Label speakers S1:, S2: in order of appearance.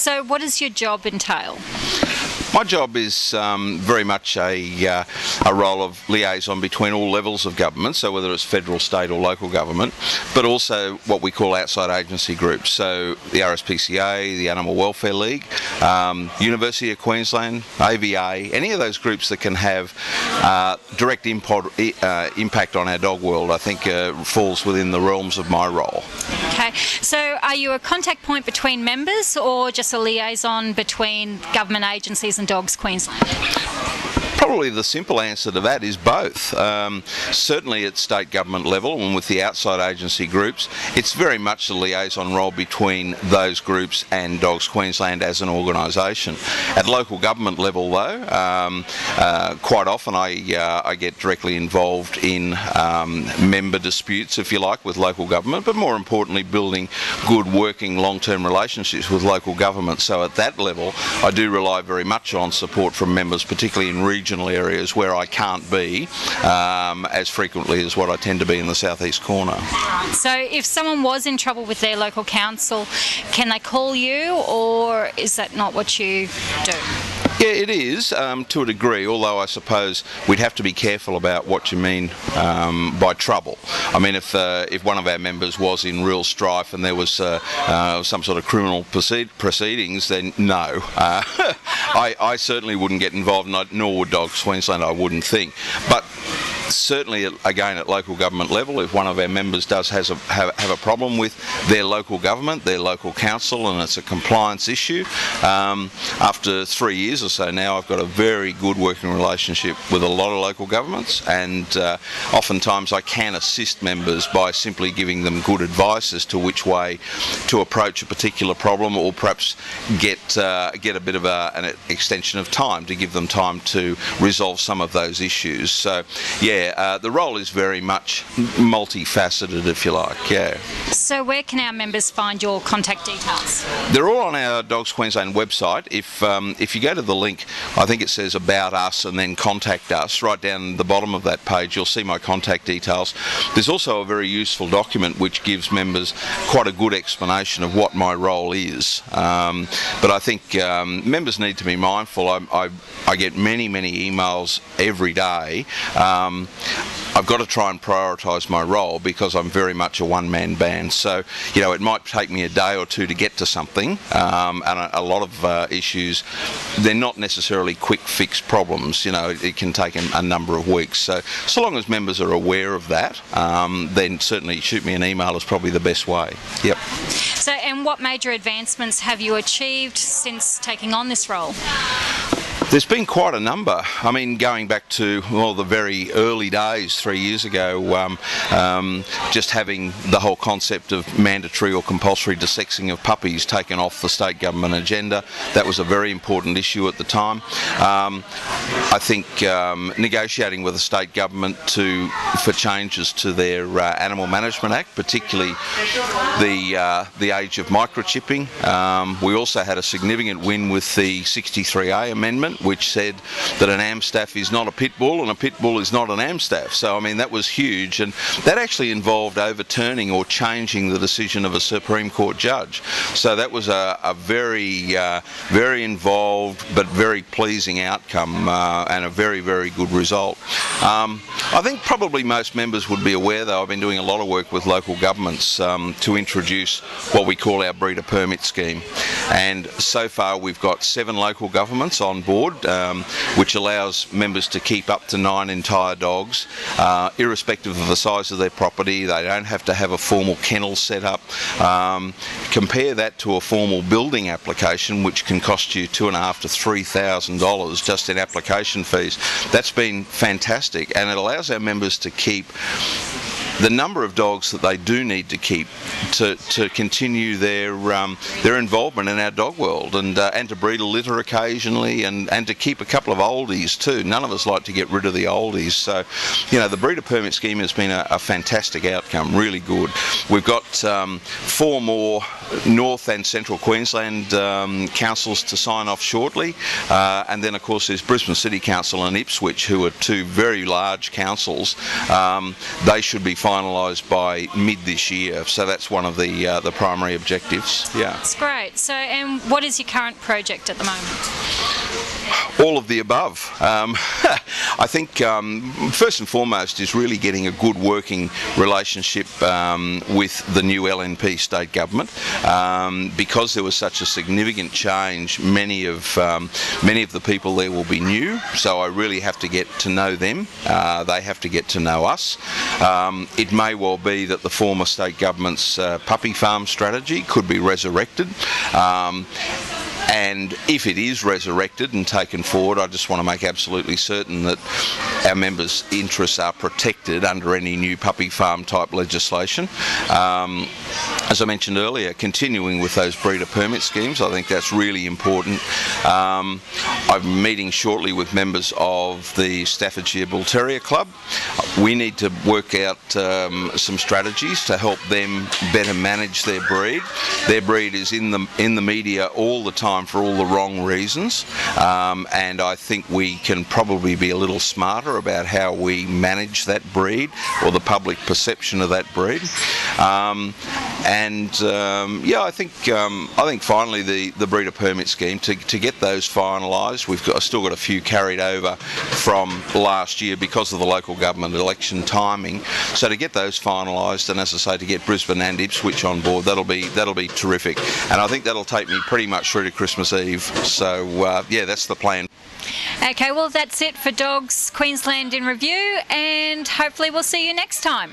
S1: So what does your job entail?
S2: My job is very much a role of liaison between all levels of government, so whether it's federal, state or local government, but also what we call outside agency groups, so the RSPCA, the Animal Welfare League, University of Queensland, AVA, any of those groups that can have direct impact on our dog world, I think falls within the realms of my role.
S1: Okay, so are you a contact point between members or just a liaison between government agencies and Dogs Queensland?
S2: Probably the simple answer to that is both. Certainly at state government level and with the outside agency groups, it's very much the liaison role between those groups and Dogs Queensland as an organisation. At local government level though, quite often I get directly involved in member disputes, if you like, with local government, but more importantly building good working long-term relationships with local government. So at that level I do rely very much on support from members, particularly in regional areas where I can't be as frequently as what I tend to be in the southeast corner.
S1: So if someone was in trouble with their local council, can they call you, or is that not what you do?
S2: Yeah, it is to a degree, although I suppose we'd have to be careful about what you mean by trouble. I mean, if one of our members was in real strife and there was some sort of criminal proceedings, then no. I certainly wouldn't get involved, nor would Dogs Queensland, I wouldn't think. But certainly, again, at local government level, if one of our members does have a problem with their local government, their local council, and it's a compliance issue, after 3 years or so now, I've got a very good working relationship with a lot of local governments, and oftentimes I can assist members by simply giving them good advice as to which way to approach a particular problem, or perhaps get a bit of an extension of time to give them time to resolve some of those issues. So, yeah, the role is very much multifaceted, if you like. Yeah.
S1: So where can our members find your contact details?
S2: They're all on our Dogs Queensland website. If you go to the link, I think it says About Us and then Contact Us, right down the bottom of that page you'll see my contact details. There's also a very useful document which gives members quite a good explanation of what my role is. But I think members need to be mindful. I get many emails every day. I've got to try and prioritise my role because I'm very much a one-man band. So, you know, it might take me a day or two to get to something, and a lot of issues, they're not necessarily quick fix problems. You know, it can take a number of weeks. So long as members are aware of that, then certainly shoot me an email is probably the best way. Yep.
S1: So, and what major advancements have you achieved since taking on this role?
S2: There's been quite a number. I mean, going back to, well, the very early days, 3 years ago, just having the whole concept of mandatory or compulsory desexing of puppies taken off the state government agenda. That was a very important issue at the time. I think negotiating with the state government for changes to their Animal Management Act, particularly the age of microchipping. We also had a significant win with the 63A amendment, which said that an Amstaff is not a pit bull and a pit bull is not an Amstaff. So I mean, that was huge, and that actually involved overturning or changing the decision of a Supreme Court judge. So that was a very involved but very pleasing outcome, and a very good result. I think probably most members would be aware, though, I've been doing a lot of work with local governments to introduce what we call our breeder permit scheme, and so far we've got 7 local governments on board, which allows members to keep up to 9 entire dogs, irrespective of the size of their property. They don't have to have a formal kennel set up. Compare that to a formal building application, which can cost you $2,500 to $3,000 just in application fees. That's been fantastic, and it allows our members to keep the number of dogs that they do need to keep to continue their involvement in our dog world, and to breed a litter occasionally, and to keep a couple of oldies too. None of us like to get rid of the oldies, so you know, the breeder permit scheme has been a fantastic outcome, really good. We've got 4 more North and Central Queensland councils to sign off shortly, and then of course there's Brisbane City Council and Ipswich, who are 2 very large councils. They should be finalised by mid this year. So that's one of the primary objectives. Yeah.
S1: That's great. So, and what is your current project at the moment?
S2: All of the above. I think first and foremost is really getting a good working relationship with the new LNP state government. Because there was such a significant change, many of the people there will be new, so I really have to get to know them. They have to get to know us. It may well be that the former state government's puppy farm strategy could be resurrected. And if it is resurrected and taken forward, I just want to make absolutely certain that our members' interests are protected under any new puppy farm type legislation. As I mentioned earlier, continuing with those breeder permit schemes, I think that's really important. I'm meeting shortly with members of the Staffordshire Bull Terrier Club. We need to work out some strategies to help them better manage their breed. Their breed is in the media all the time for all the wrong reasons, and I think we can probably be a little smarter about how we manage that breed, or the public perception of that breed. Yeah, I think finally the breeder permit scheme, to get those finalised. I've still got a few carried over from last year because of the local government election timing. So to get those finalised, and as I say, to get Brisbane and Ipswich on board, that'll be terrific. And I think that'll take me pretty much through to Christmas Eve. So yeah, that's the plan.
S1: Okay, well that's it for Dogs Queensland in Review, and hopefully we'll see you next time.